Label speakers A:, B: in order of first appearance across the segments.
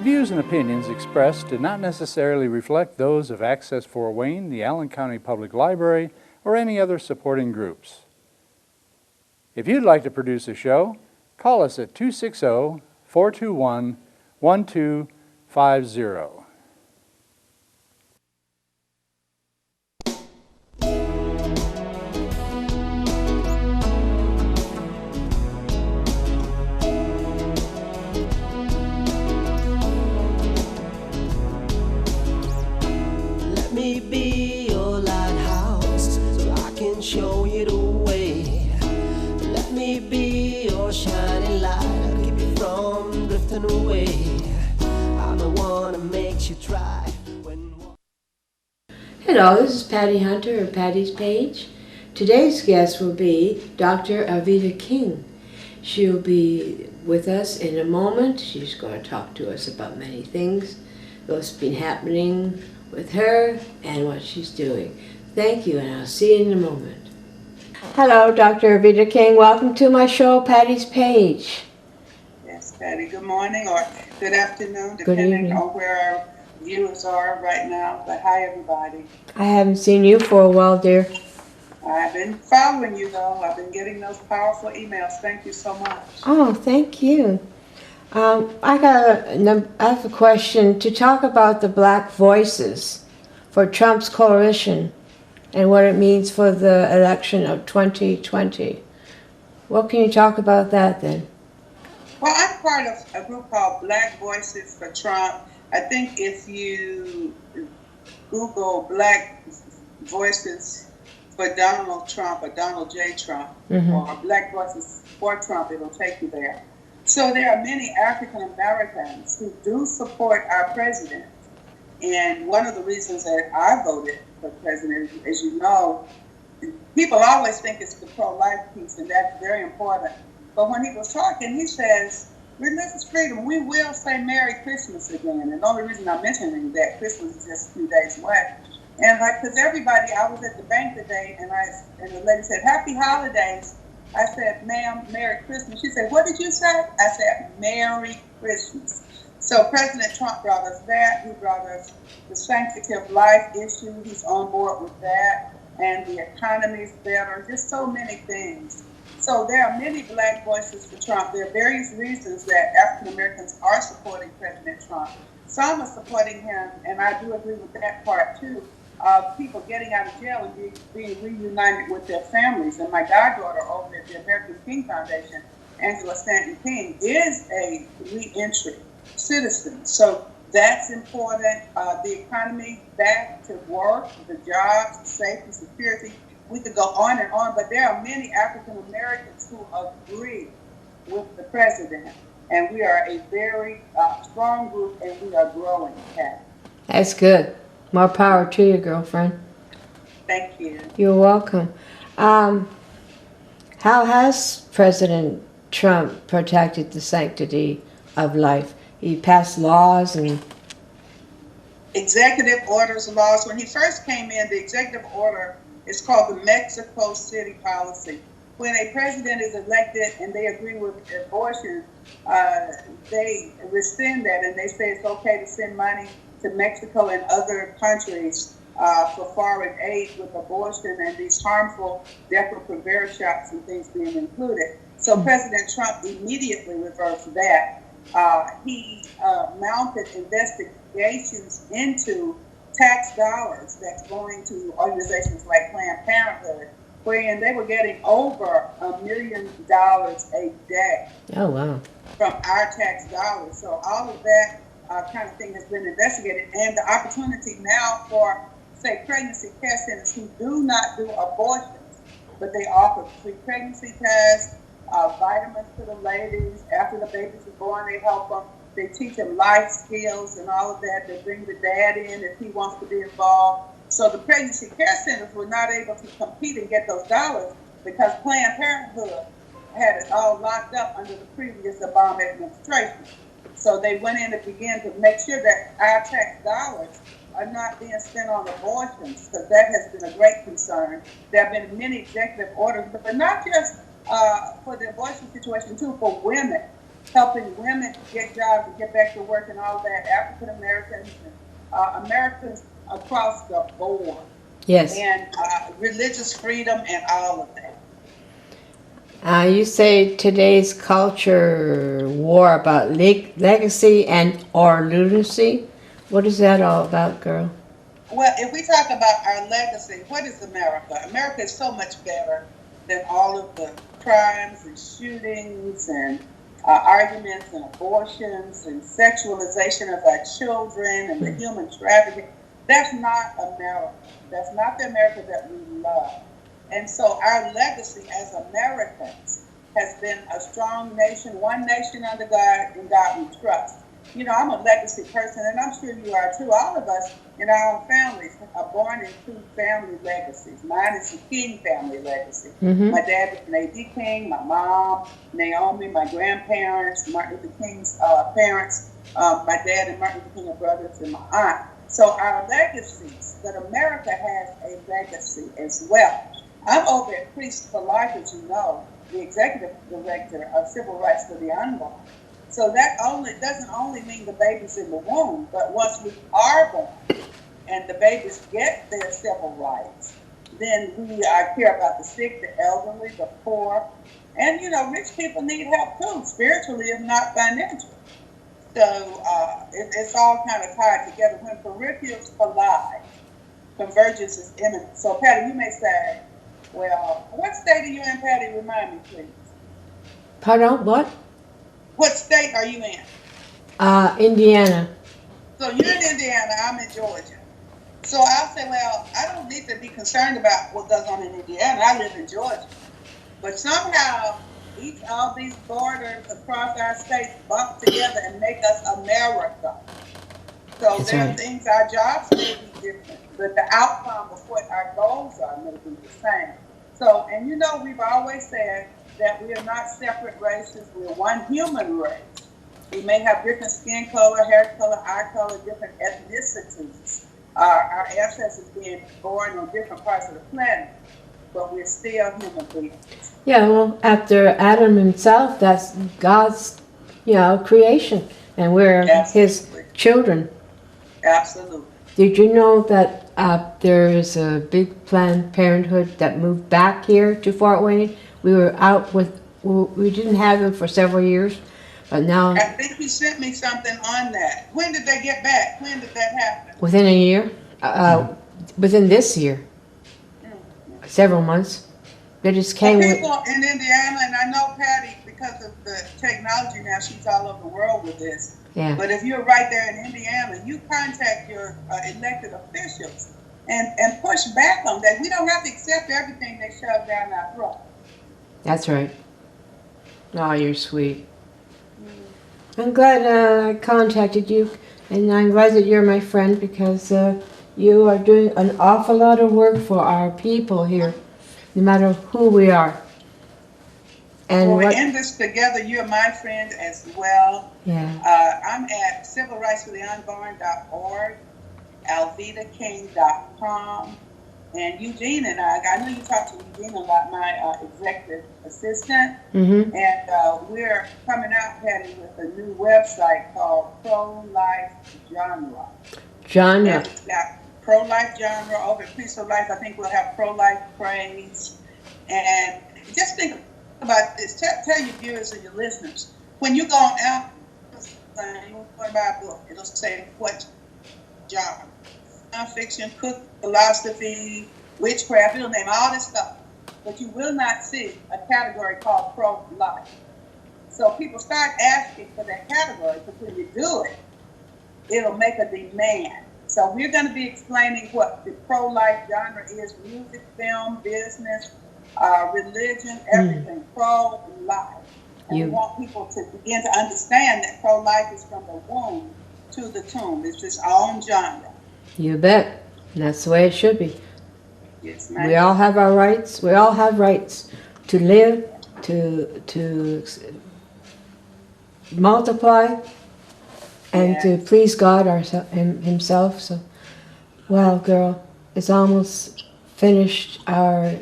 A: views and opinions expressed do not necessarily reflect those of Access Fort Wayne, the Allen County Public Library, or any other supporting groups. If you'd like to produce a show, call us at 260-421-1250.
B: Let me be your lighthouse so I can show you the way. Let me be your shining light, I'll keep you from drifting away. I'm the one that makes you try when...
C: Hello, this is Patty Hunter of Patty's Page. Today's guest will be Dr. Alveda King. She'll be with us in a moment. She's going to talk to us about many things, what's been happening with her and what she's doing. Thank you, and I'll see you in a moment. Hello, Dr. Alveda King. Welcome to my show, Patty's Page.
D: Yes, Patty. Good morning or good afternoon, depending on where our viewers are right now. But hi, everybody.
C: I haven't seen you for a while, dear.
D: I've been following you, though. I've been getting those powerful emails. Thank you so much.
C: Oh, thank you. I have a question to talk about the Black Voices for Trump's coalition and what it means for the election of 2020. What can you talk about that then?
D: Well, I'm part of a group called Black Voices for Trump. I think if you Google Black Voices for Donald Trump or Donald J. Trump or Black Voices for Trump, it'll take you there. So there are many African Americans who do support our president. And one of the reasons that I voted for president, as you know, people always think it's the pro-life piece, and that's very important. But when he was talking, he says, religious freedom, we will say Merry Christmas again. And the only reason I'm mentioning that Christmas is just a few days away. And because everybody, I was at the bank today, and the lady said, Happy Holidays. I said, ma'am, Merry Christmas. She said, what did you say? I said, Merry Christmas. So President Trump brought us that. He brought us the sanctity of life issue. He's on board with that. And the economy's better. Just so many things. So there are many Black voices for Trump. There are various reasons that African Americans are supporting President Trump. Some are supporting him, and I do agree with that part too, of people getting out of jail and being reunited with their families. And my goddaughter over at the Alveda King Foundation, Angela Stanton King, is a reentry citizen. So that's important. The economy, back to work, the jobs, safety, security. We could go on and on, but there are many African Americans who agree with the president. And we are a very strong group, and we are growing, Pat.
C: That's good. More power to you, girlfriend.
D: Thank you.
C: You're welcome. How has President Trump protected the sanctity of life? He passed laws and...
D: Executive orders, laws. When he first came in, the executive order is called the Mexico City policy. When a president is elected and they agree with abortion, they rescind that and they say it's okay to send money to Mexico and other countries for foreign aid with abortion and these harmful Depo-Provera shots and things being included. So President Trump immediately reversed that. He mounted investigations into tax dollars that's going to organizations like Planned Parenthood, wherein they were getting over $1 million a day.
C: Oh, wow.
D: From our tax dollars. So all of that kind of thing has been investigated, and the opportunity now for, say, pregnancy care centers who do not do abortions, but they offer free pregnancy tests, vitamins to the ladies. After the babies are born, they help them. They teach them life skills and all of that. They bring the dad in if he wants to be involved. So the pregnancy care centers were not able to compete and get those dollars because Planned Parenthood had it all locked up under the previous Obama administration. So they went in and began to make sure that our tax dollars are not being spent on abortions, because that has been a great concern. There have been many executive orders, but not just for the abortion situation, too, for women. helping women get jobs and get back to work and all that, African Americans, Americans across the board,
C: Yes.
D: and religious freedom and all of that.
C: You say today's culture war about legacy and or lunacy. What is that all about, girl?
D: Well, if we talk about our legacy, what is America? America is so much better than all of the crimes and shootings and arguments and abortions and sexualization of our children and the human trafficking. That's not America. That's not the America that we love. And so our legacy as Americans has been a strong nation, one nation under God, in God we trust. You know, I'm a legacy person, and I'm sure you are too. All of us in our own families are born into family legacies. Mine is the King family legacy.
C: Mm-hmm.
D: My dad was Navy King, my mom, Naomi, my grandparents, Martin Luther King's parents, my dad and Martin Luther King are brothers, and my aunt. So our legacies, but America has a legacy as well. I'm over at Priests for Life, as you know, the executive director of Civil Rights for the Unborn. So that doesn't only mean the babies in the womb, but once we are born and the babies get their civil rights, then we care about the sick, the elderly, the poor, and you know, rich people need help too, spiritually if not financially. So it's all kind of tied together. When peripherals collide, convergence is imminent. So Patty, you may say, well, what state are you in, Patty? Remind me, please.
C: Pardon? What?
D: What state are you in?
C: Indiana.
D: So you're in Indiana, I'm in Georgia. So I'll say, well, I don't need to be concerned about what goes on in Indiana. I live in Georgia. But somehow, all these borders across our states bump together and make us America. So
C: That's
D: there are
C: right.
D: things, our jobs may be different, but the outcome of what our goals are may be the same. So, and you know, we've always said that we are not separate races, we're one human race. We may have different skin color, hair color, eye color, different ethnicities. Our ancestors being born on different parts of the planet, but we're still human beings.
C: Yeah, well, after Adam himself, that's God's, creation, and we're His
D: Absolutely.
C: children.
D: Absolutely.
C: Did you know that there is a big Planned Parenthood that moved back here to Fort Wayne? We were out we didn't have them for several years, but now
D: I think you sent me something on that. When did they get back? When did that happen?
C: within a year, within this year, several months, they just came
D: Well,
C: with.
D: people in Indiana, and I know Patty, because of the technology now, she's all over the world with this.
C: Yeah.
D: But if you're right there in Indiana, you contact your elected officials and push back on that. We don't have to accept everything they shove down our throat.
C: That's right. Oh, you're sweet. I'm glad I contacted you, and I'm glad that you're my friend because you are doing an awful lot of work for our people here, no matter who we are. And
D: Well, we're in this together. You're my friend as well.
C: Yeah.
D: I'm at civilrightsfortheunborn.org, alvedaking.com, and Eugene and I know you talk to Eugene a lot, my executive assistant,
C: Mm-hmm.
D: and we're coming out, Patty, with a new website called Pro-Life Genre.
C: Genre.
D: And it's got pro-life genre over at Peace of Life. I think we'll have pro-life praise. And just think about this. Tell your viewers and your listeners, when you go on Amazon and you want to buy a book, it'll say what genre. Nonfiction, cook, philosophy, witchcraft, it'll name all this stuff. But you will not see a category called pro-life. So people start asking for that category, because when you do it, it'll make a demand. So we're going to be explaining what the pro-life genre is: music, film, business, religion, everything, pro-life. And we want people to begin to understand that pro-life is from the womb to the tomb. It's its own genre.
C: You bet. And that's the way it should be.
D: Yes,
C: We all have our rights. We all have rights to live, to multiply, and to please God Himself. So, well, girl, it's almost finished our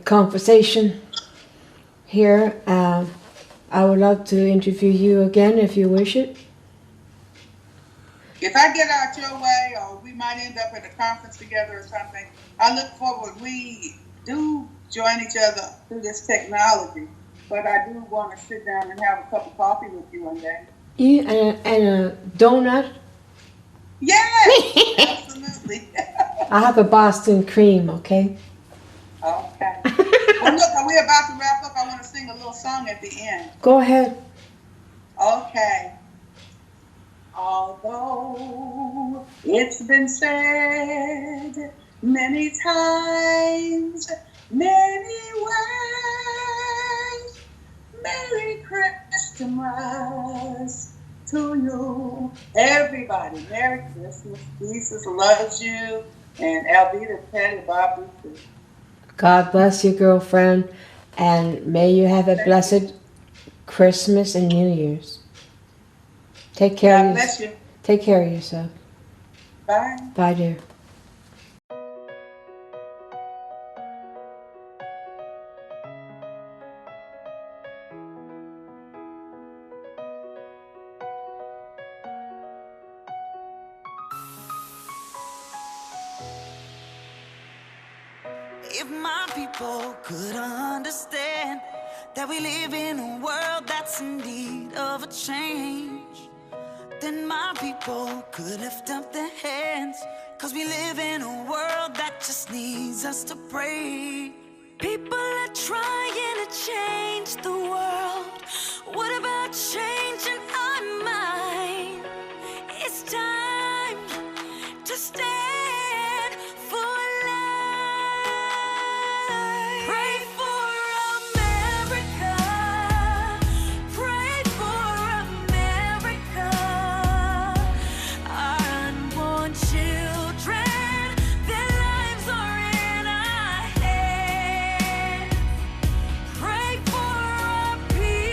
C: conversation here. I would love to interview you again if you wish it.
D: If I get out your way, or we might end up at a conference together or something, I look forward. We do join each other through this technology, but I do want to sit down and have a cup of coffee with you one day.
C: You and a donut.
D: Yes, absolutely.
C: I'll have a Boston cream, okay?
D: Okay. Well, look, we're about to wrap up. I want to sing a little song at the end.
C: Go ahead.
D: Okay. Although it's been said many times, many ways, Merry Christmas to you. Everybody, Merry Christmas. Jesus loves you. And Alveda Patty Bob too.
C: God bless you, girlfriend, and may you have a blessed Christmas and New Year's. Take care.
D: God bless you.
C: Take care of yourself.
D: Bye.
C: Bye, dear.
B: If my people could understand that we live in a world that's in need of a change, then my people could lift up their hands, 'cause we live in a world that just needs us to pray. People are trying to change the world. What about changing our mind? It's time to stand for life. Pray for America. Pray for America. Our unborn children, their lives are in our hands. Pray for our people.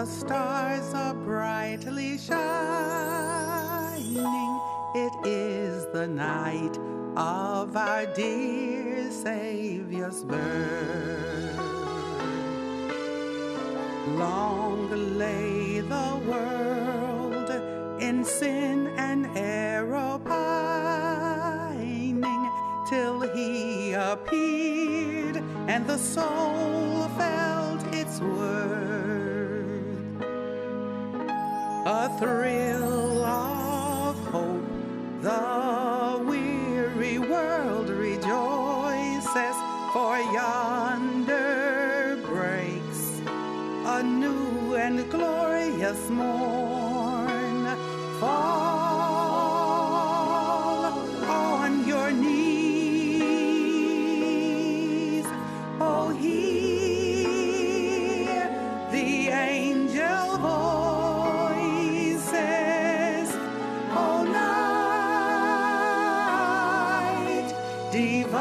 E: the stars are brightly shining. It is the night of our dear Savior's birth. Long lay the world in sin and error pining, till he appeared and the soul felt its worth. A thrill of hope, the weary world rejoices, for yonder breaks a new and glorious morn. Fall on your knees, oh, hear the angel voices, oh, night divine,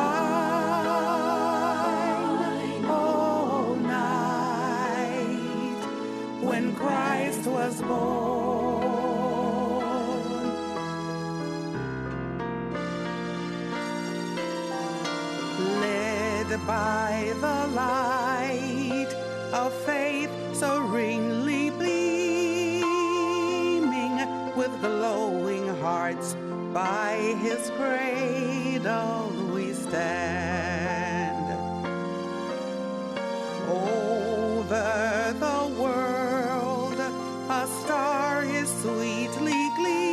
E: oh, night when Christ was born. Led by the light of faith serenely gleaming, with glowing hearts by his cradle we stand. Over the world a star is sweetly gleaming.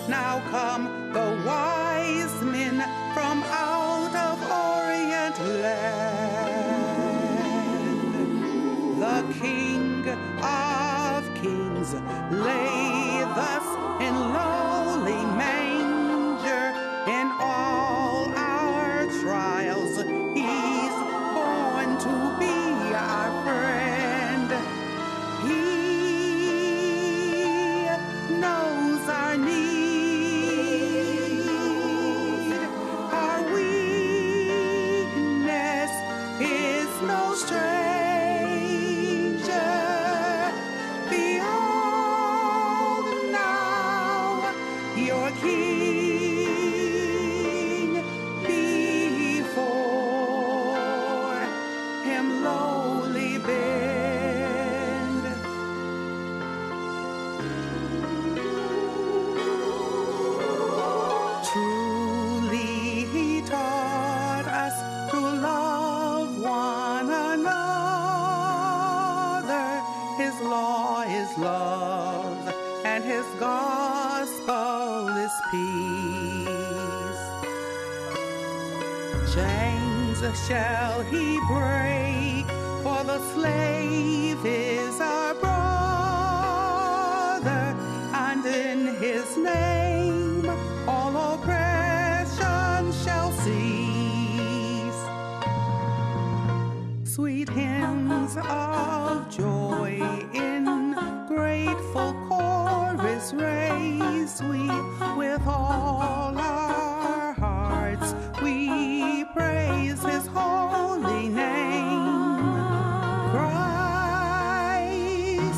E: Now come the wise men from out of Orient land. The King of Kings lay thus in lowly manger. In all our trials he's born to be our friend. He knows our need, our weakness is no stranger. Behold now your King, before him lowly bend. Truly he taught us to love one another. His law is love, and his gospel is peace. Chains shall he break, for the slave is our brother, and in his name all oppression shall cease. Sweet hymns of joy in grateful chorus raise we, with all our hearts we praise his holy name. Christ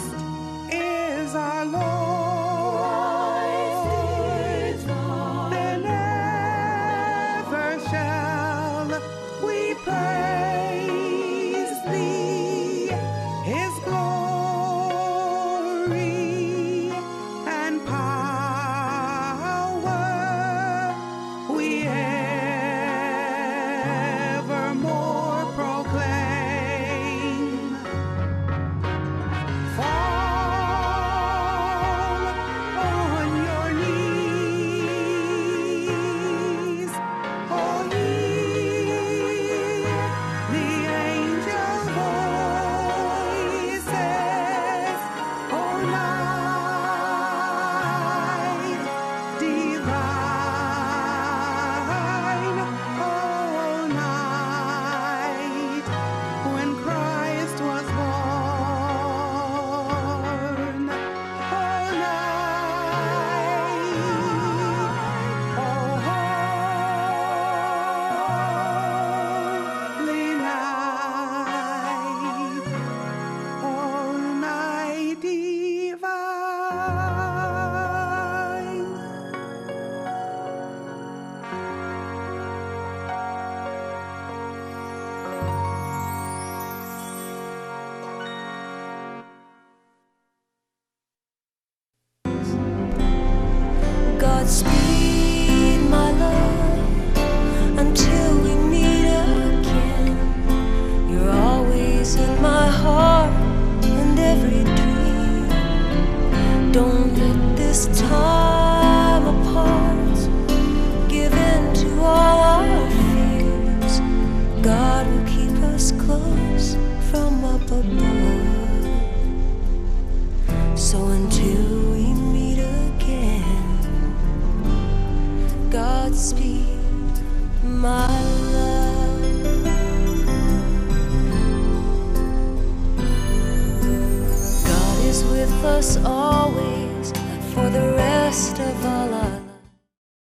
F: Godspeed, my love. God is with us always and for the rest of all our lives.